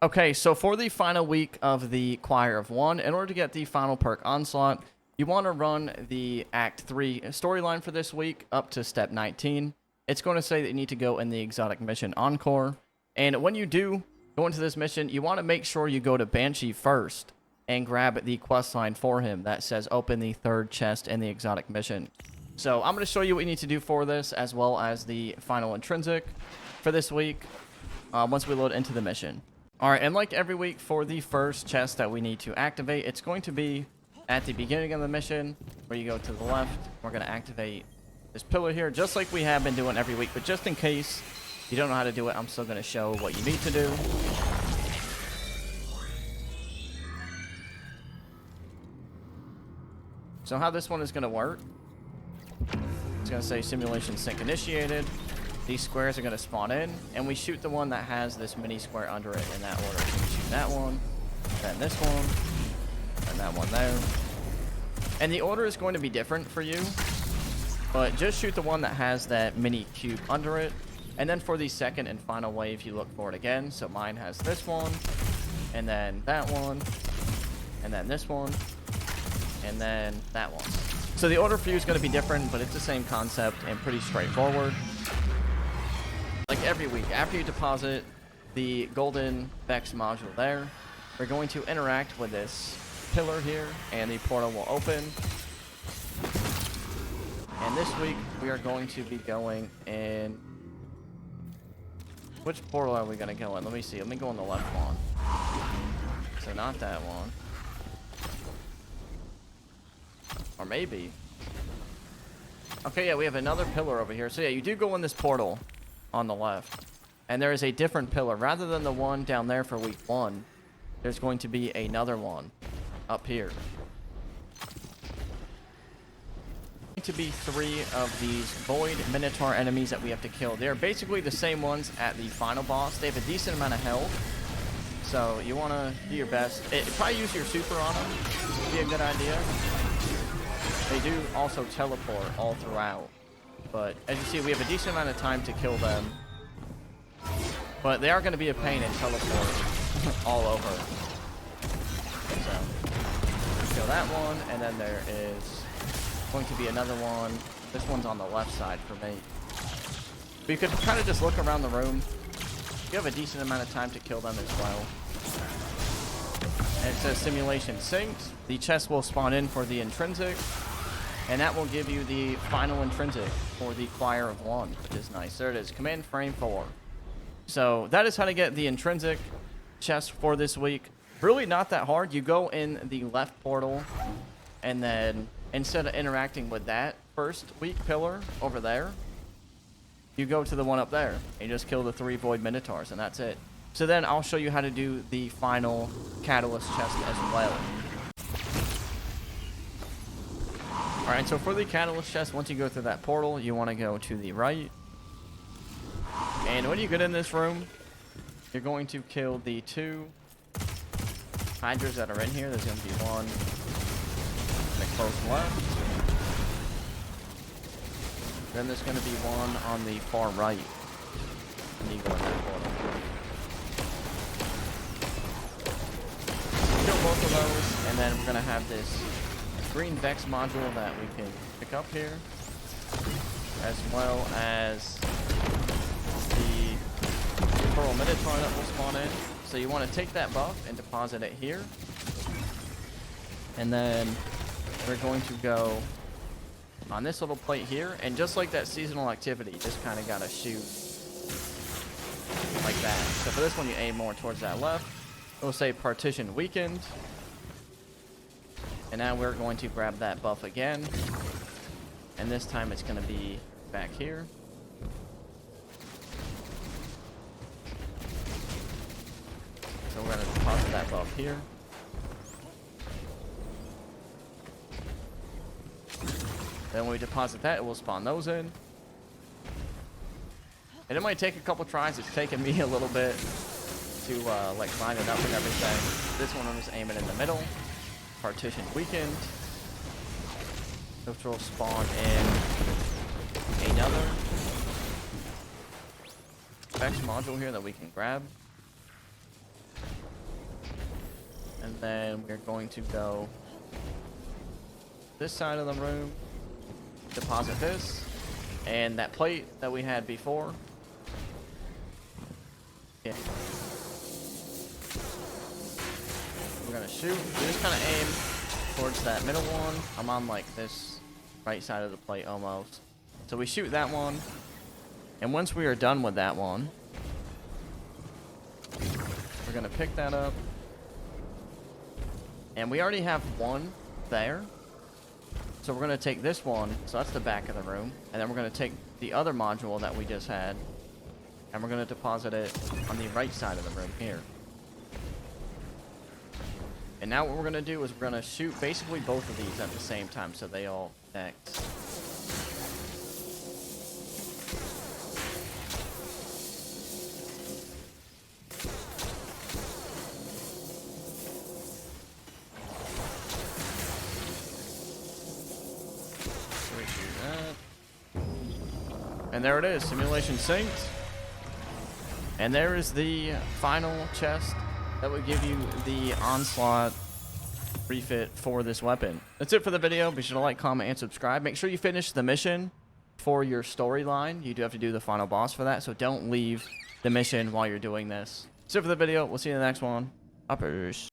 Okay, so for the final week of the Choir of One, in order to get the final perk Onslaught, you want to run the Act 3 storyline for this week up to step 19. It's going to say that you need to go in the exotic mission Encore. And when you do go into this mission, you want to make sure you go to Banshee first and grab the quest line for him that says open the third chest in the exotic mission. So I'm going to show you what you need to do for this, as well as the final intrinsic for this week once we load into the mission. Alright, and like every week for the first chest that we need to activate, it's going to be at the beginning of the mission, where you go to the left. We're going to activate this pillar here, just like we have been doing every week, but just in case you don't know how to do it, I'm still going to show what you need to do. So how this one is going to work, it's going to say simulation sync initiated. These squares are going to spawn in, and we shoot the one that has this mini square under it in that order. So we shoot that one, then this one, and that one there. And the order is going to be different for you, but just shoot the one that has that mini cube under it. And then for the second and final wave, you look for it again. So mine has this one, and then that one, and then this one, and then that one. So the order for you is going to be different, but it's the same concept and pretty straightforward. Like every week, after you deposit the golden Vex module there, we're going to interact with this pillar here, and the portal will open. And this week, we are going to be going in... Which portal are we going to go in? Let me see. Let me go in the left one. So not that one. Or maybe. Okay, yeah, we have another pillar over here. So yeah, you do go in this portal on the left, and there is a different pillar. Rather than the one down there for week 1, there's going to be another one up here. To be 3 of these void minotaur enemies that we have to kill. They're basically the same ones at the final boss. They have a decent amount of health, so you want to do your best. Probably use your super on them would be a good idea. They do also teleport all throughout. But as you see, we have a decent amount of time to kill them. But they are going to be a pain and teleport all over. So, kill that one, and then there is going to be another one. This one's on the left side for me. But you could kind of just look around the room. You have a decent amount of time to kill them as well. And it says simulation synced. The chest will spawn in for the intrinsic. And that will give you the final intrinsic for the Choir of One, which is nice. There it is, command frame 4. So that is how to get the intrinsic chest for this week. Really not that hard. You go in the left portal, and then instead of interacting with that first weak pillar over there, you go to the one up there, and you just kill the 3 void minotaurs, and that's it. So then I'll show you how to do the final catalyst chest as well. Alright, so for the catalyst chest, once you go through that portal, you want to go to the right. And when you get in this room, you're going to kill the 2 hydras that are in here. There's going to be one at close left. Then there's going to be one on the far right when you go in that portal. Kill both of those, and then we're going to have this green Vex module that we can pick up here, as well as the Pearl Minotaur that will spawn in. So you want to take that buff and deposit it here, and then we're going to go on this little plate here, and just like that seasonal activity, you just kind of got to shoot like that. So for this one, you aim more towards that left. It will say partition weakened. And now we're going to grab that buff again. And this time it's going to be back here. So we're going to deposit that buff here. Then when we deposit that, it will spawn those in. And it might take a couple tries. It's taken me a little bit to like line it up and everything. This one I'm just aiming in the middle. Partition weakened, which will spawn in another Vex module here that we can grab. Then we're going to go this side of the room, deposit this, and that plate that we had before. Yeah. We're gonna shoot. We just kind of aim towards that middle one. I'm on like this right side of the plate almost. So we shoot that one, and once we are done with that one, we're gonna pick that up. And we already have one there. So we're gonna take this one, so that's the back of the room, and then we're gonna take the other module that we just had, and we're gonna deposit it on the right side of the room here. And now what we're gonna do is we're gonna shoot basically both of these at the same time, so they all connect. And there it is, simulation synced. And there is the final chest that would give you the onslaught refit for this weapon. That's it for the video. Be sure to like, comment, and subscribe. Make sure you finish the mission for your storyline. You do have to do the final boss for that, so don't leave the mission while you're doing this. That's it for the video. We'll see you in the next one. Uppers.